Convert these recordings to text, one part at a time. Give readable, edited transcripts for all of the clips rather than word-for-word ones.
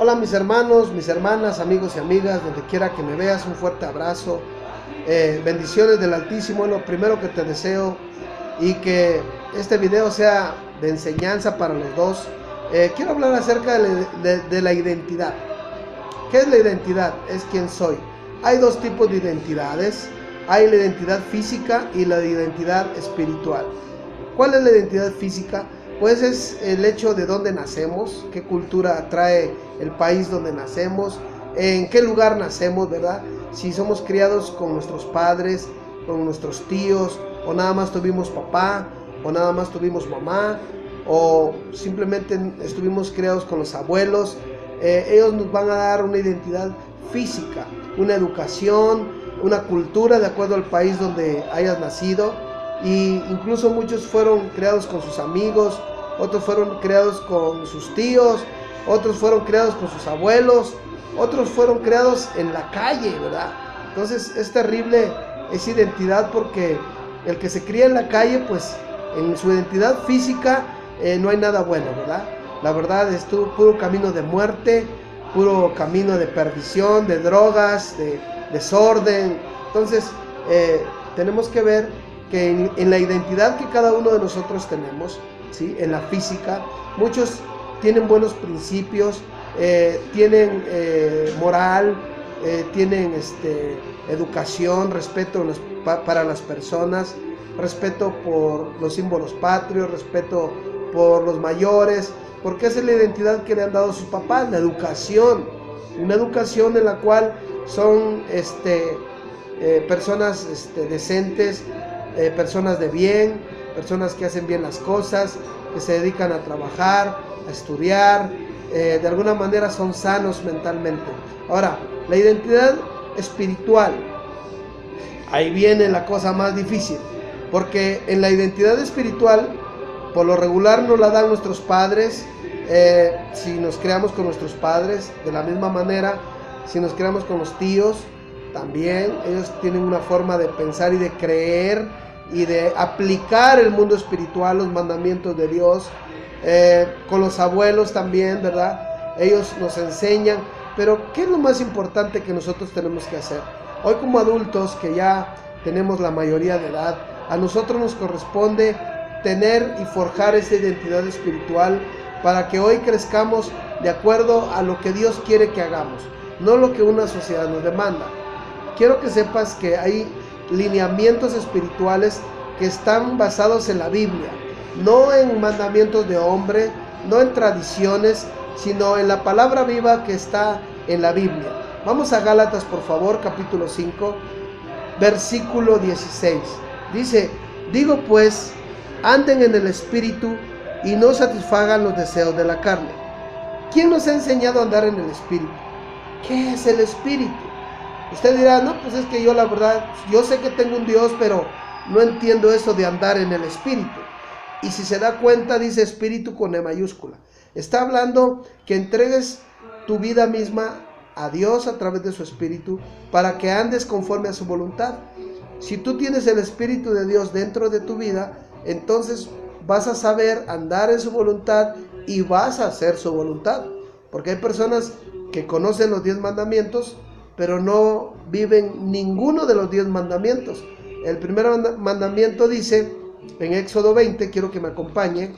Hola mis hermanos, mis hermanas, amigos y amigas, donde quiera que me veas, un fuerte abrazo. Bendiciones del Altísimo, es lo primero que te deseo, y que este video sea de enseñanza para los dos. Quiero hablar acerca de la identidad. ¿Qué es la identidad? Es quién soy. Hay dos tipos de identidades. Hay la identidad física y la identidad espiritual. ¿Cuál es la identidad física? Pues es el hecho de dónde nacemos, qué cultura trae el país donde nacemos, en qué lugar nacemos, ¿verdad? Si somos criados con nuestros padres, con nuestros tíos, o nada más tuvimos papá, o nada más tuvimos mamá, o simplemente estuvimos criados con los abuelos. Ellos nos van a dar una identidad física, una educación, una cultura de acuerdo al país donde hayas nacido. Y incluso muchos fueron creados con sus amigos, otros fueron creados con sus tíos, otros fueron creados con sus abuelos, otros fueron creados en la calle, ¿verdad? Entonces es terrible esa identidad, porque el que se cría en la calle, pues en su identidad física no hay nada bueno, ¿verdad? La verdad es puro camino de muerte, puro camino de perdición, de drogas, de desorden. Entonces tenemos que ver que en la identidad que cada uno de nosotros tenemos, ¿sí? En la física, muchos tienen buenos principios, tienen moral, tienen educación, respeto para las personas, respeto por los símbolos patrios, respeto por los mayores, porque esa es la identidad que le han dado sus papás, la educación, una educación en la cual son personas decentes, personas de bien, personas que hacen bien las cosas, que se dedican a trabajar, a estudiar, de alguna manera son sanos mentalmente. Ahora, la identidad espiritual, ahí viene la cosa más difícil, porque en la identidad espiritual, por lo regular nos la dan nuestros padres. Si nos creamos con nuestros padres, de la misma manera, si nos creamos con los tíos, también ellos tienen una forma de pensar y de creer y de aplicar el mundo espiritual, los mandamientos de Dios. Con los abuelos también, ¿verdad? Ellos nos enseñan. Pero ¿qué es lo más importante que nosotros tenemos que hacer? Hoy, como adultos que ya tenemos la mayoría de edad, a nosotros nos corresponde tener y forjar esa identidad espiritual para que hoy crezcamos de acuerdo a lo que Dios quiere que hagamos, no lo que una sociedad nos demanda. Quiero que sepas que hay lineamientos espirituales que están basados en la Biblia, no en mandamientos de hombre, no en tradiciones, sino en la palabra viva que está en la Biblia. Vamos a Gálatas, por favor, capítulo 5, versículo 16. Dice: digo pues, anden en el Espíritu y no satisfagan los deseos de la carne. ¿Quién nos ha enseñado a andar en el Espíritu? ¿Qué es el Espíritu? Usted dirá, no, pues es que yo la verdad, yo sé que tengo un Dios, pero no entiendo eso de andar en el Espíritu. Y si se da cuenta, dice Espíritu con E mayúscula. Está hablando que entregues tu vida misma a Dios a través de su Espíritu para que andes conforme a su voluntad. Si tú tienes el Espíritu de Dios dentro de tu vida, entonces vas a saber andar en su voluntad y vas a hacer su voluntad. Porque hay personas que conocen los 10 mandamientos, pero no viven ninguno de los 10 mandamientos. El primer mandamiento dice en Éxodo 20, quiero que me acompañe,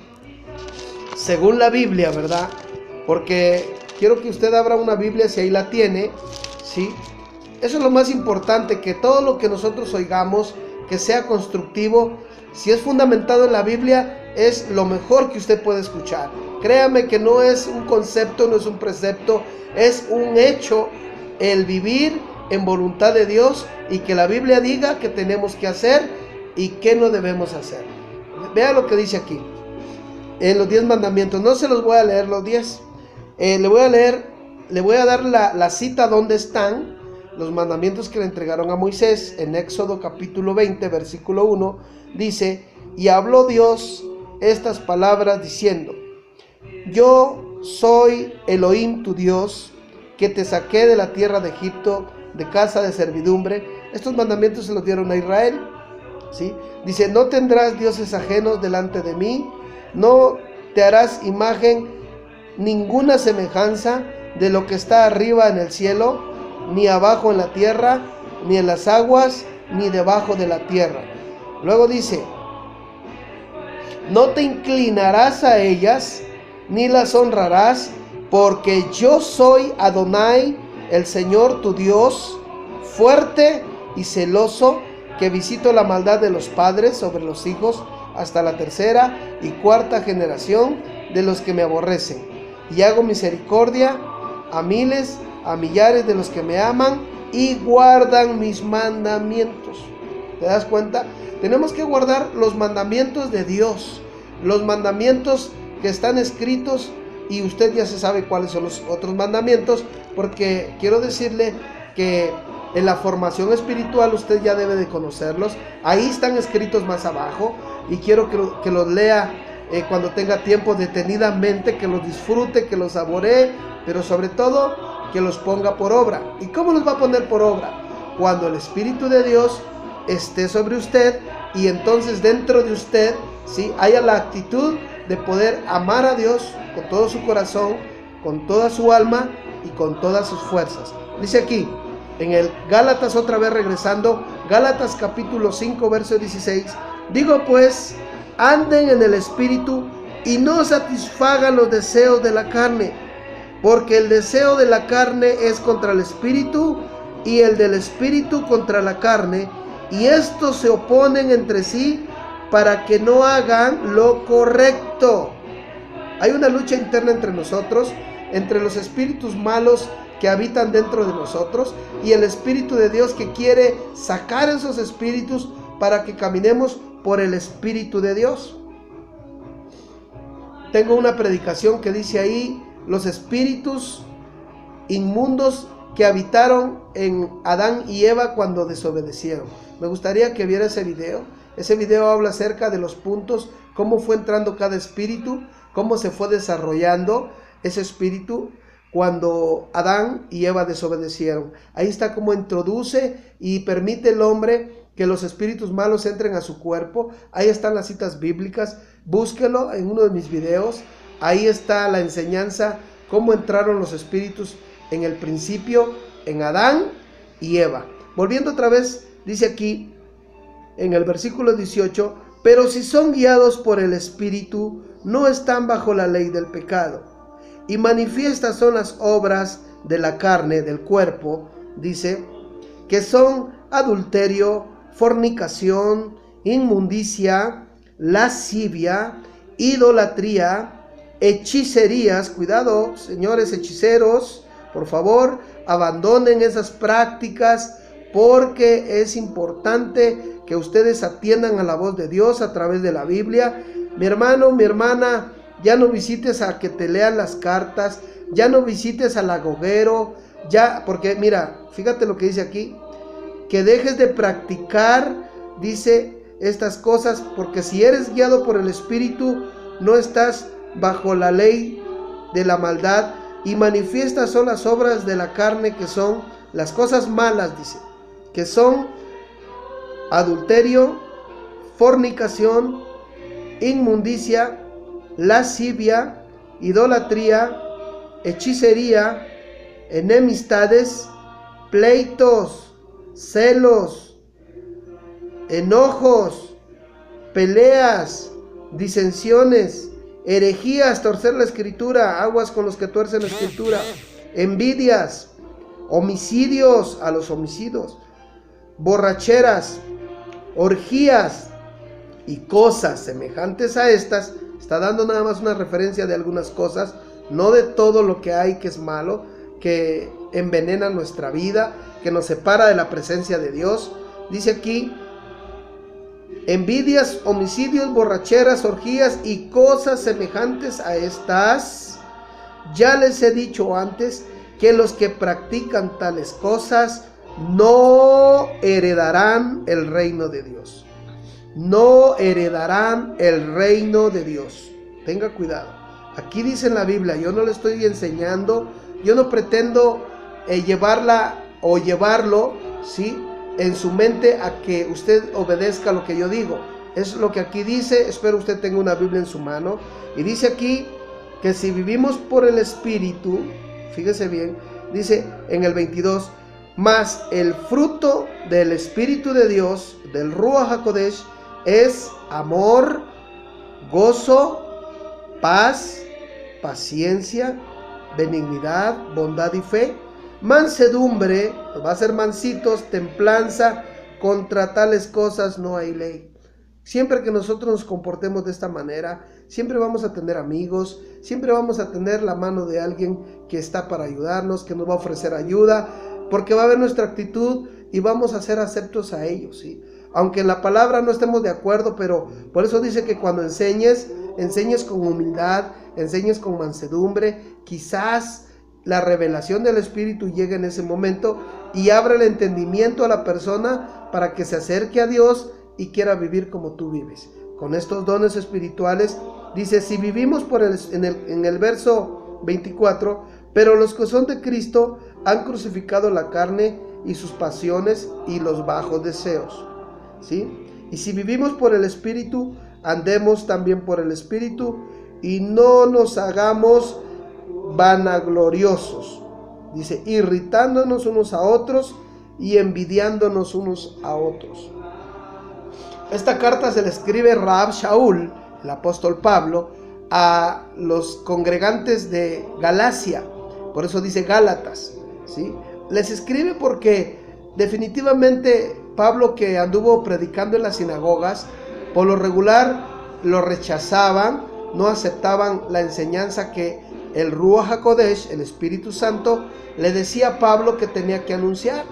según la Biblia, ¿verdad? Porque quiero que usted abra una Biblia si ahí la tiene, ¿sí? Eso es lo más importante, que todo lo que nosotros oigamos, que sea constructivo, si es fundamentado en la Biblia, es lo mejor que usted puede escuchar. Créame que no es un concepto, no es un precepto, es un hecho el vivir en voluntad de Dios y que la Biblia diga que tenemos que hacer y que no debemos hacer. Vea lo que dice aquí en los 10 mandamientos. No se los voy a leer los 10, le voy a dar la cita donde están los mandamientos que le entregaron a Moisés. En Éxodo capítulo 20 versículo 1 dice: y habló Dios estas palabras diciendo: yo soy Elohim tu Dios, que te saqué de la tierra de Egipto, de casa de servidumbre. Estos mandamientos se los dieron a Israel, ¿sí? Dice: no tendrás dioses ajenos delante de mí, no te harás imagen ninguna semejanza de lo que está arriba en el cielo, ni abajo en la tierra, ni en las aguas, ni debajo de la tierra. Luego dice: no te inclinarás a ellas, ni las honrarás, porque yo soy Adonai, el Señor tu Dios, fuerte y celoso, que visito la maldad de los padres sobre los hijos hasta la tercera y cuarta generación de los que me aborrecen, y hago misericordia a miles, a millares de los que me aman y guardan mis mandamientos. ¿Te das cuenta? Tenemos que guardar los mandamientos de Dios, los mandamientos que están escritos, y usted ya se sabe cuáles son los otros mandamientos, porque quiero decirle que en la formación espiritual usted ya debe de conocerlos. Ahí están escritos más abajo, y quiero que los lea cuando tenga tiempo detenidamente, que los disfrute, que los saboree, pero sobre todo que los ponga por obra. ¿Y cómo los va a poner por obra? Cuando el Espíritu de Dios esté sobre usted, y entonces dentro de usted, ¿sí?, haya la actitud de poder amar a Dios con todo su corazón, con toda su alma y con todas sus fuerzas. Dice aquí en el Gálatas, otra vez regresando, Gálatas capítulo 5 verso 16: digo pues, anden en el Espíritu y no satisfagan los deseos de la carne, porque el deseo de la carne es contra el Espíritu, y el del Espíritu contra la carne, y estos se oponen entre sí para que no hagan lo correcto. Hay una lucha interna entre nosotros, entre los espíritus malos que habitan dentro de nosotros y el Espíritu de Dios, que quiere sacar esos espíritus para que caminemos por el Espíritu de Dios. Tengo una predicación que dice ahí: los espíritus inmundos que habitaron en Adán y Eva cuando desobedecieron. Me gustaría que viera ese video. Ese video habla acerca de los puntos, cómo fue entrando cada espíritu, cómo se fue desarrollando ese espíritu cuando Adán y Eva desobedecieron. Ahí está cómo introduce y permite el hombre que los espíritus malos entren a su cuerpo. Ahí están las citas bíblicas, búsquelo en uno de mis videos. Ahí está la enseñanza, cómo entraron los espíritus en el principio, en Adán y Eva. Volviendo otra vez, dice aquí en el versículo 18: pero si son guiados por el Espíritu, no están bajo la ley del pecado. Y manifiestas son las obras de la carne, del cuerpo, dice, que son adulterio, fornicación, inmundicia, lascivia, idolatría, hechicerías. Cuidado, señores hechiceros, por favor, abandonen esas prácticas, porque es importante que ustedes atiendan a la voz de Dios a través de la Biblia. Mi hermano, mi hermana, ya no visites a que te lean las cartas, ya no visites al agogero, ya, porque mira, fíjate lo que dice aquí, que dejes de practicar, dice, estas cosas, porque si eres guiado por el Espíritu, no estás bajo la ley de la maldad. Y manifiestas son las obras de la carne, que son las cosas malas, dice, que son adulterio, fornicación, inmundicia, lascivia, idolatría, hechicería, enemistades, pleitos, celos, enojos, peleas, disensiones, herejías, torcer la escritura, aguas con los que tuercen la escritura, envidias, homicidios, a los homicidios, borracheras, orgías y cosas semejantes a estas. Está dando nada más una referencia de algunas cosas, no de todo lo que hay que es malo, que envenena nuestra vida, que nos separa de la presencia de Dios. Dice aquí: envidias, homicidios, borracheras, orgías y cosas semejantes a estas. Ya les he dicho antes que los que practican tales cosas no heredarán el reino de Dios. No heredarán el reino de Dios. Tenga cuidado. Aquí dice en la Biblia, yo no le estoy enseñando, yo no pretendo llevarla o llevarlo, ¿sí?, en su mente a que usted obedezca lo que yo digo. Es lo que aquí dice. Espero usted tenga una Biblia en su mano. Y dice aquí que si vivimos por el Espíritu, fíjese bien, dice en el 22, mas el fruto del Espíritu de Dios, del Ruach HaKodesh, es amor, gozo, paz, paciencia, benignidad, bondad y fe, mansedumbre, va a ser mansitos, templanza, contra tales cosas no hay ley. Siempre que nosotros nos comportemos de esta manera, siempre vamos a tener amigos, siempre vamos a tener la mano de alguien que está para ayudarnos, que nos va a ofrecer ayuda, porque va a ver nuestra actitud y vamos a ser aceptos a ellos, ¿sí? Aunque en la palabra no estemos de acuerdo, pero por eso dice que cuando enseñes con humildad, enseñes con mansedumbre, quizás la revelación del Espíritu llegue en ese momento y abra el entendimiento a la persona para que se acerque a Dios y quiera vivir como tú vives. Con estos dones espirituales, dice, si vivimos en el verso 24, pero los que son de Cristo han crucificado la carne y sus pasiones y los bajos deseos, ¿sí? Y si vivimos por el Espíritu, andemos también por el Espíritu y no nos hagamos vanagloriosos, dice, irritándonos unos a otros y envidiándonos unos a otros. Esta carta se le escribe Rahab Shaul, el apóstol Pablo, a los congregantes de Galacia, por eso dice Gálatas, ¿sí? Les escribe porque definitivamente Pablo, que anduvo predicando en las sinagogas, por lo regular lo rechazaban, no aceptaban la enseñanza que el Ruach HaKodesh, el Espíritu Santo, le decía a Pablo que tenía que anunciar,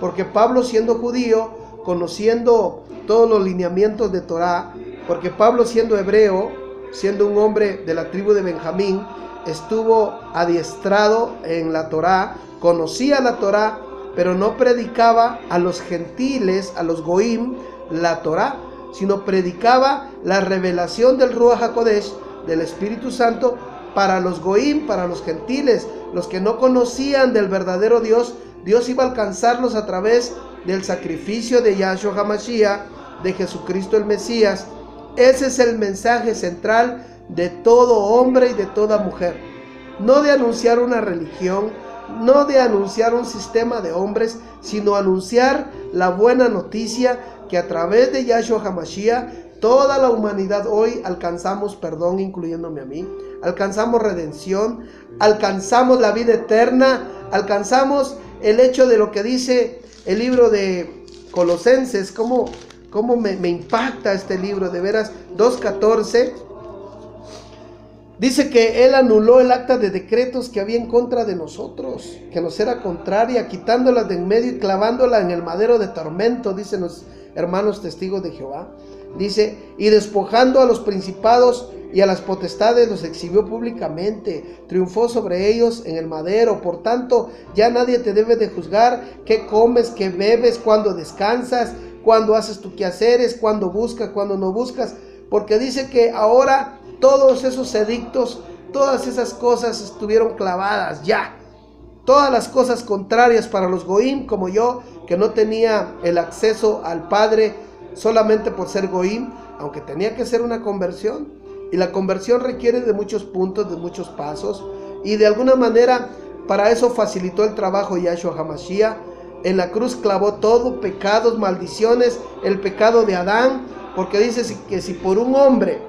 porque Pablo, siendo judío, conociendo todos los lineamientos de Torah, porque Pablo, siendo hebreo, siendo un hombre de la tribu de Benjamín, estuvo adiestrado en la Torah, conocía la Torah, pero no predicaba a los gentiles, a los goim, la Torah, sino predicaba la revelación del Ruach HaKodesh, del Espíritu Santo, para los goim, para los gentiles, los que no conocían del verdadero Dios. Dios iba a alcanzarlos a través del sacrificio de Yahshua HaMashiach, de Jesucristo el Mesías. Ese es el mensaje central de todo hombre y de toda mujer. No de anunciar una religión, no de anunciar un sistema de hombres, sino anunciar la buena noticia que a través de Yahshua HaMashiach toda la humanidad hoy alcanzamos perdón, incluyéndome a mí, alcanzamos redención, alcanzamos la vida eterna, alcanzamos el hecho de lo que dice el libro de Colosenses. Cómo me impacta este libro, de veras. 2:14 dice que Él anuló el acta de decretos que había en contra de nosotros, que nos era contraria, quitándolas de en medio y clavándola en el madero de tormento, dicen los hermanos testigos de Jehová. Dice, y despojando a los principados y a las potestades los exhibió públicamente, triunfó sobre ellos en el madero. Por tanto, ya nadie te debe de juzgar qué comes, qué bebes, cuándo descansas, cuándo haces tus quehaceres, cuándo buscas, cuándo no buscas, porque dice que ahora todos esos edictos, todas esas cosas estuvieron clavadas ya. Todas las cosas contrarias para los goim, como yo, que no tenía el acceso al Padre solamente por ser goim, aunque tenía que ser una conversión, y la conversión requiere de muchos puntos, de muchos pasos, y de alguna manera para eso facilitó el trabajo Yahshua HaMashiach. En la cruz clavó todo, pecados, maldiciones, el pecado de Adán, porque dice que si por un hombre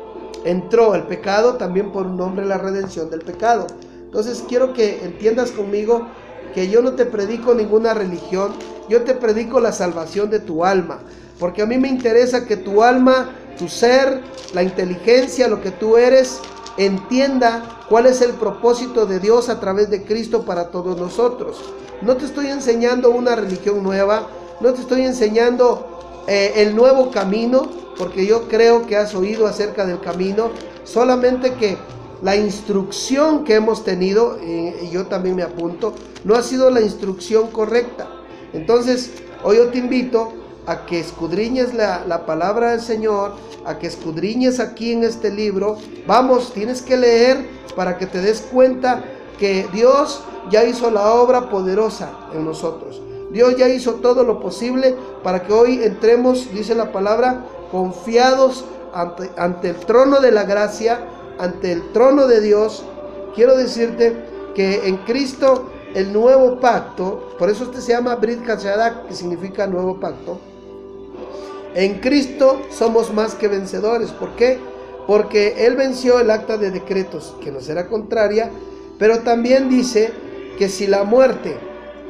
entró el pecado, también por un hombre la redención del pecado. Entonces quiero que entiendas conmigo que yo no te predico ninguna religión, yo te predico la salvación de tu alma, porque a mí me interesa que tu alma, tu ser, la inteligencia, lo que tú eres, entienda cuál es el propósito de Dios a través de Cristo para todos nosotros. No te estoy enseñando una religión nueva, no te estoy enseñando el nuevo camino, porque yo creo que has oído acerca del camino, solamente que la instrucción que hemos tenido, y yo también me apunto, no ha sido la instrucción correcta. Entonces, hoy yo te invito a que escudriñes la palabra del Señor, a que escudriñes aquí en este libro. Vamos, tienes que leer para que te des cuenta que Dios ya hizo la obra poderosa en nosotros. Dios ya hizo todo lo posible para que hoy entremos, dice la palabra, confiados ante el trono de la gracia, ante el trono de Dios. Quiero decirte que en Cristo el nuevo pacto, por eso se llama Brit Hashadak, que significa nuevo pacto. En Cristo somos más que vencedores. ¿Por qué? Porque Él venció el acta de decretos, que nos era contraria, pero también dice que si la muerte,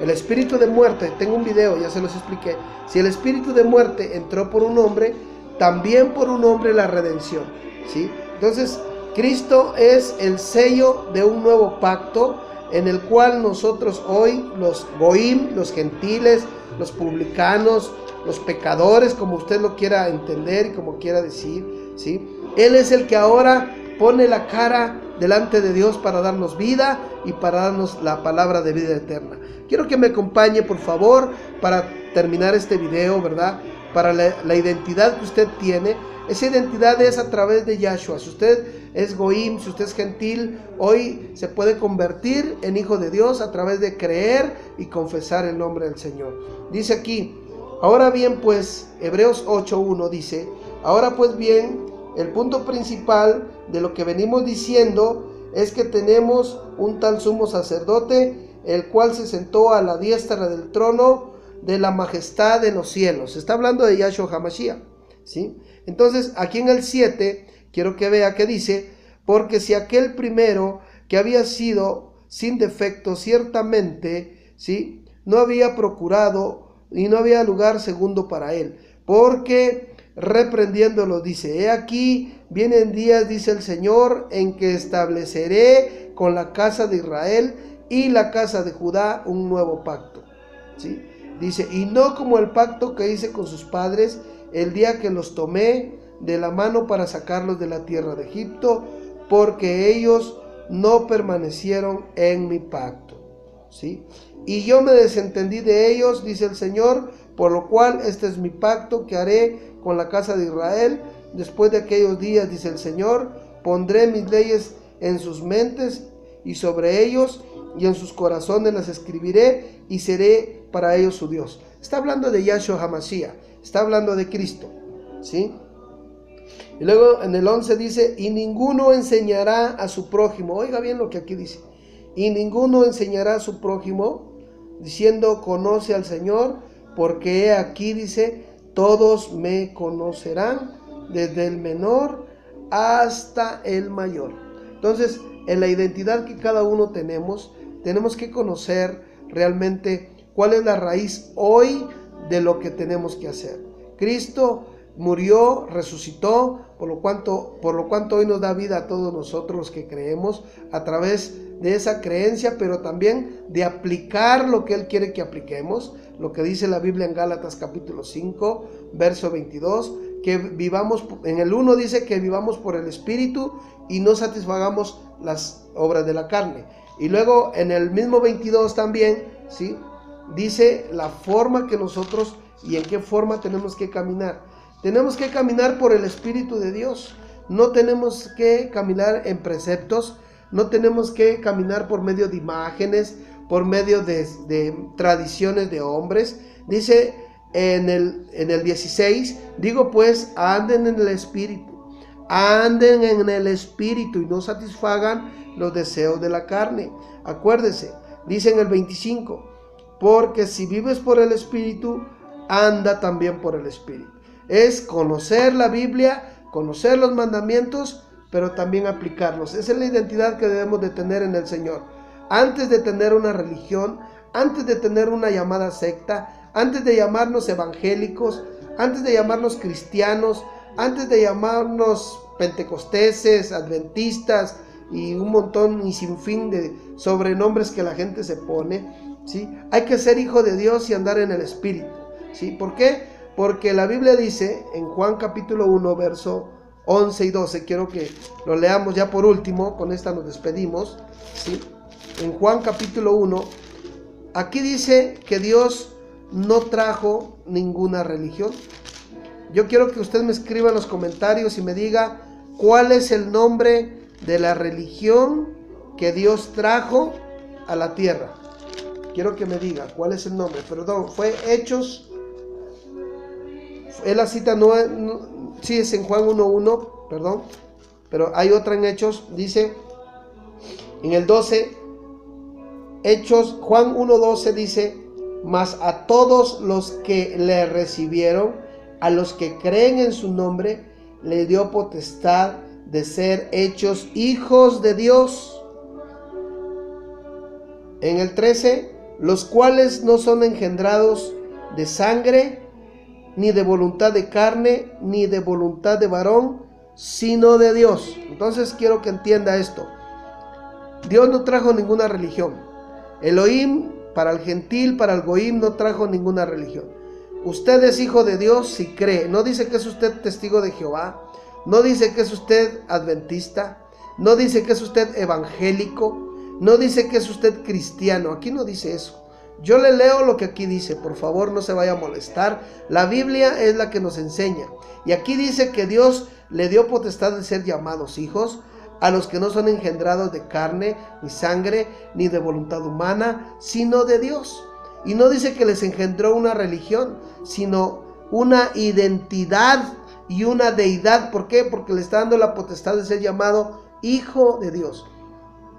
el espíritu de muerte, tengo un video, ya se los expliqué, si el espíritu de muerte entró por un hombre, también por un hombre la redención, ¿sí? Entonces, Cristo es el sello de un nuevo pacto en el cual nosotros hoy, los goim, los gentiles, los publicanos, los pecadores, como usted lo quiera entender y como quiera decir, ¿sí? Él es el que ahora pone la cara delante de Dios para darnos vida y para darnos la palabra de vida eterna. Quiero que me acompañe, por favor, para terminar este video, ¿verdad? Para la identidad que usted tiene. Esa identidad es a través de Yahshua. Si usted es goim, si usted es gentil, hoy se puede convertir en hijo de Dios a través de creer y confesar el nombre del Señor. Dice aquí, ahora bien pues, Hebreos 8:1 dice, ahora pues bien, el punto principal de lo que venimos diciendo es que tenemos un tal sumo sacerdote, el cual se sentó a la diestra del trono de la majestad en los cielos. Se está hablando de Yahshua HaMashiach, ¿sí? Entonces, aquí en el 7, quiero que vea que dice, porque si aquel primero que había sido sin defecto, ciertamente, ¿sí?, no había procurado y no había lugar segundo para él, porque reprendiéndolo dice, he aquí, vienen días, dice el Señor, en que estableceré con la casa de Israel y la casa de Judá un nuevo pacto, ¿sí? Dice, y no como el pacto que hice con sus padres el día que los tomé de la mano para sacarlos de la tierra de Egipto, porque ellos no permanecieron en mi pacto, ¿sí? Y yo me desentendí de ellos, dice el Señor, por lo cual este es mi pacto que haré con la casa de Israel. Después de aquellos días, dice el Señor, pondré mis leyes en sus mentes y sobre ellos, y en sus corazones las escribiré, y seré para ellos su Dios. Está hablando de Yahshua HaMashiach, está hablando de Cristo, ¿sí? Y luego en el 11 dice, y ninguno enseñará a su prójimo, oiga bien lo que aquí dice, y ninguno enseñará a su prójimo, diciendo, conoce al Señor, porque he aquí, dice, todos me conocerán, desde el menor hasta el mayor. Entonces, en la identidad que cada uno tenemos que conocer realmente cuál es la raíz hoy de lo que tenemos que hacer. Cristo murió, resucitó, por lo cuanto hoy nos da vida a todos nosotros los que creemos, a través de esa creencia, pero también de aplicar lo que Él quiere que apliquemos, lo que dice la Biblia en Gálatas capítulo 5, verso 22, que vivamos, en el 1 dice que vivamos por el Espíritu y no satisfagamos las obras de la carne. Y luego en el mismo 22 también, ¿sí?, dice la forma que nosotros y en qué forma tenemos que caminar. Tenemos que caminar por el Espíritu de Dios. No tenemos que caminar en preceptos, no tenemos que caminar por medio de imágenes, por medio de tradiciones de hombres. Dice en el 16, digo pues, anden en el Espíritu, anden en el Espíritu y no satisfagan los deseos de la carne. Acuérdese, dice en el 25, porque si vives por el Espíritu, anda también por el Espíritu. Es conocer la Biblia, conocer los mandamientos, pero también aplicarlos. Esa es la identidad que debemos de tener en el Señor. Antes de tener una religión, antes de tener una llamada secta, antes de llamarnos evangélicos, antes de llamarnos cristianos, antes de llamarnos pentecosteses, adventistas y un montón y sin fin de sobrenombres que la gente se pone, ¿sí? Hay que ser hijo de Dios y andar en el Espíritu, ¿sí? ¿Por qué? Porque la Biblia dice en Juan capítulo 1, verso 11 y 12, quiero que lo leamos ya por último, con esta nos despedimos, ¿sí? En Juan capítulo 1, aquí dice que Dios no trajo ninguna religión. Yo quiero que usted me escriba en los comentarios y me diga cuál es el nombre de la religión que Dios trajo a la tierra. Quiero que me diga cuál es el nombre. Perdón, fue Hechos. La cita sí es en Juan 1:1, perdón, pero hay otra en Hechos. Dice en el 12, Juan 1:12 dice: mas a todos los que le recibieron, a los que creen en su nombre, le dio potestad de ser hechos hijos de Dios. En el 13, los cuales no son engendrados de sangre, ni de voluntad de carne, ni de voluntad de varón, sino de Dios. Entonces quiero que entienda esto. Dios no trajo ninguna religión. Elohim, para el gentil, para el goim, no trajo ninguna religión. Usted es hijo de Dios si cree. No dice que es usted testigo de Jehová, no dice que es usted adventista, no dice que es usted evangélico, no dice que es usted cristiano. Aquí no dice eso. Yo le leo lo que aquí dice, por favor no se vaya a molestar. La Biblia es la que nos enseña. Y aquí dice que Dios le dio potestad de ser llamados hijos a los que no son engendrados de carne, ni sangre, ni de voluntad humana, sino de Dios. Y no dice que les engendró una religión, sino una identidad y una deidad. ¿Por qué? Porque le está dando la potestad de ser llamado hijo de Dios.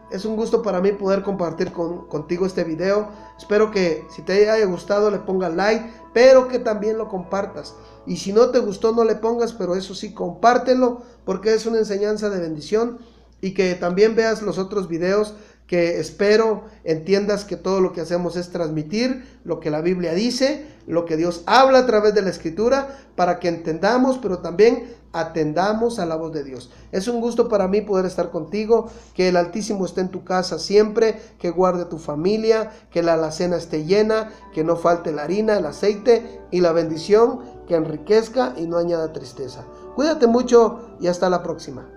Es un gusto para mí poder compartir contigo este video. Espero que si te haya gustado le pongas like, pero que también lo compartas. Y si no te gustó no le pongas, pero eso sí, compártelo, porque es una enseñanza de bendición. Y que también veas los otros videos, que espero entiendas que todo lo que hacemos es transmitir lo que la Biblia dice, lo que Dios habla a través de la Escritura, para que entendamos, pero también atendamos a la voz de Dios. Es un gusto para mí poder estar contigo, que el Altísimo esté en tu casa siempre, que guarde tu familia, que la alacena esté llena, que no falte la harina, el aceite y la bendición, que enriquezca y no añada tristeza. Cuídate mucho y hasta la próxima.